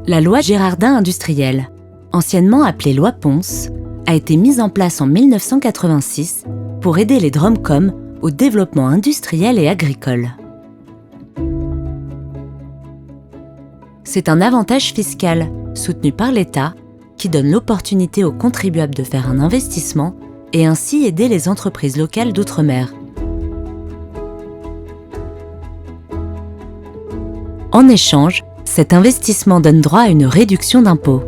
La loi Girardin industrielle, anciennement appelée loi Ponce, a été mise en place en 1986 pour aider les DROMCOM au développement industriel et agricole. C'est un avantage fiscal soutenu par l'État qui donne l'opportunité aux contribuables de faire un investissement et ainsi aider les entreprises locales d'outre-mer. En échange, cet investissement donne droit à une réduction d'impôt.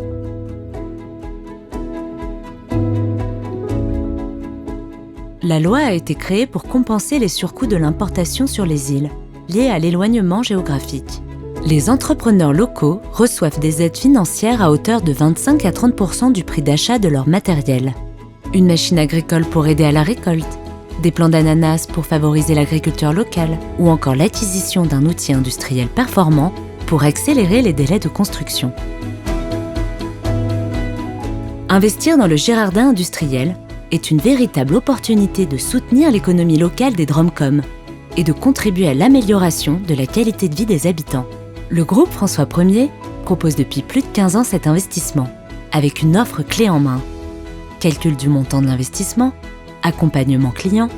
La loi a été créée pour compenser les surcoûts de l'importation sur les îles, liés à l'éloignement géographique. Les entrepreneurs locaux reçoivent des aides financières à hauteur de 25 à 30% du prix d'achat de leur matériel. Une machine agricole pour aider à la récolte, des plants d'ananas pour favoriser l'agriculture locale ou encore l'acquisition d'un outil industriel performant pour accélérer les délais de construction. Investir dans le Girardin industriel est une véritable opportunité de soutenir l'économie locale des DROMCOM et de contribuer à l'amélioration de la qualité de vie des habitants. Le groupe François Ier propose depuis plus de 15 ans cet investissement, avec une offre clé en main. Calcul du montant de l'investissement, accompagnement client,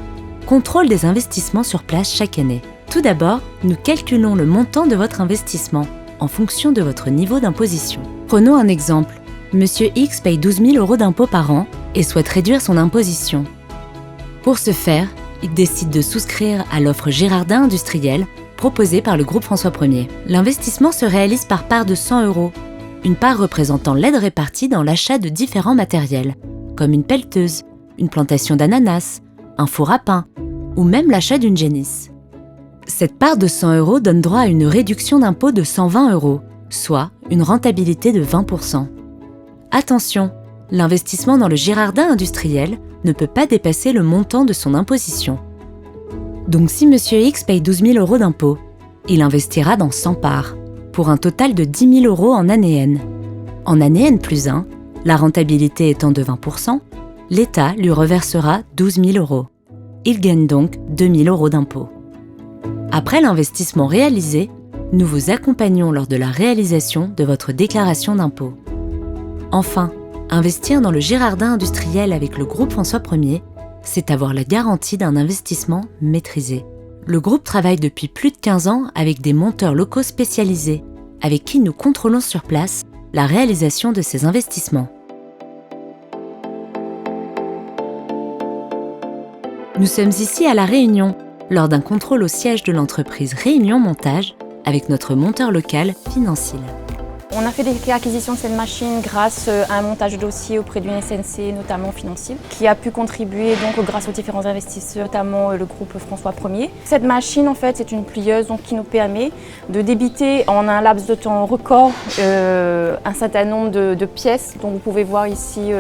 contrôle des investissements sur place chaque année. Tout d'abord, nous calculons le montant de votre investissement en fonction de votre niveau d'imposition. Prenons un exemple. Monsieur X paye 12 000 € d'impôts par an et souhaite réduire son imposition. Pour ce faire, il décide de souscrire à l'offre Girardin industrielle proposée par le groupe François Ier. L'investissement se réalise par part de 100 €, une part représentant l'aide répartie dans l'achat de différents matériels, comme une pelleteuse, une plantation d'ananas, un four à pain ou même l'achat d'une génisse. Cette part de 100 € donne droit à une réduction d'impôt de 120 €, soit une rentabilité de 20%. Attention, l'investissement dans le Girardin industriel ne peut pas dépasser le montant de son imposition. Donc si Monsieur X paye 12 000 € d'impôts, il investira dans 100 parts, pour un total de 10 000 € en année N. En année N+1, la rentabilité étant de 20%, l'État lui reversera 12 000 €. Il gagne donc 2 000 € d'impôts. Après l'investissement réalisé, nous vous accompagnons lors de la réalisation de votre déclaration d'impôt. Enfin, investir dans le Girardin industriel avec le groupe François Ier, c'est avoir la garantie d'un investissement maîtrisé. Le groupe travaille depuis plus de 15 ans avec des monteurs locaux spécialisés, avec qui nous contrôlons sur place la réalisation de ces investissements. Nous sommes ici à La Réunion, lors d'un contrôle au siège de l'entreprise Réunion Montage, avec notre monteur local Financil. On a fait l'acquisition de cette machine grâce à un montage de dossier auprès d'une SNC, notamment Financil, qui a pu contribuer donc grâce aux différents investisseurs, notamment le groupe François Ier. Cette machine, en fait, c'est une plieuse donc, qui nous permet de débiter en un laps de temps record un certain nombre de pièces. Donc vous pouvez voir ici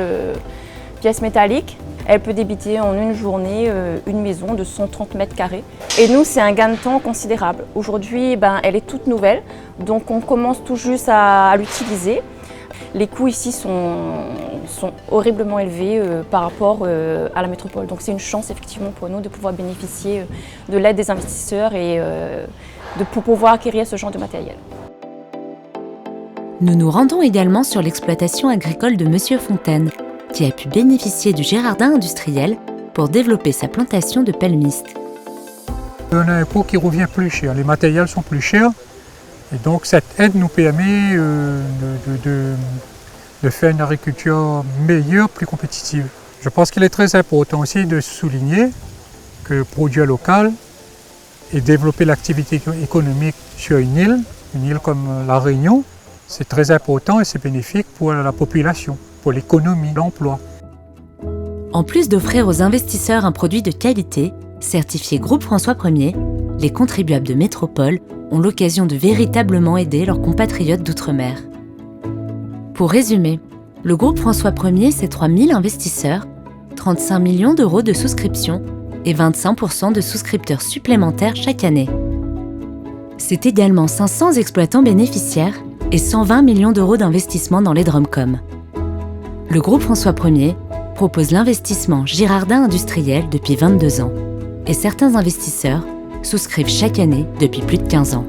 pièces métalliques. Elle peut débiter en une journée une maison de 130 mètres carrés. Et nous, c'est un gain de temps considérable. Aujourd'hui, elle est toute nouvelle, donc on commence tout juste à l'utiliser. Les coûts ici sont horriblement élevés par rapport à la métropole. Donc c'est une chance effectivement pour nous de pouvoir bénéficier de l'aide des investisseurs et de pouvoir acquérir ce genre de matériel. Nous nous rendons également sur l'exploitation agricole de Monsieur Fontaine, qui a pu bénéficier du Girardin industriel pour développer sa plantation de palmistes. On a un coût qui revient plus cher, les matériels sont plus chers et donc cette aide nous permet de faire une agriculture meilleure, plus compétitive. Je pense qu'il est très important aussi de souligner que produire local et développer l'activité économique sur une île comme la Réunion, c'est très important et c'est bénéfique pour la population, pour l'économie, l'emploi. En plus d'offrir aux investisseurs un produit de qualité, certifié Groupe François Ier, les contribuables de métropole ont l'occasion de véritablement aider leurs compatriotes d'outre-mer. Pour résumer, le Groupe François Ier, c'est 3 000 investisseurs, 35 millions € de souscriptions et 25% de souscripteurs supplémentaires chaque année. C'est également 500 exploitants bénéficiaires et 120 millions € d'investissement dans les DROMCOM. Le groupe François Ier propose l'investissement Girardin industriel depuis 22 ans et certains investisseurs souscrivent chaque année depuis plus de 15 ans.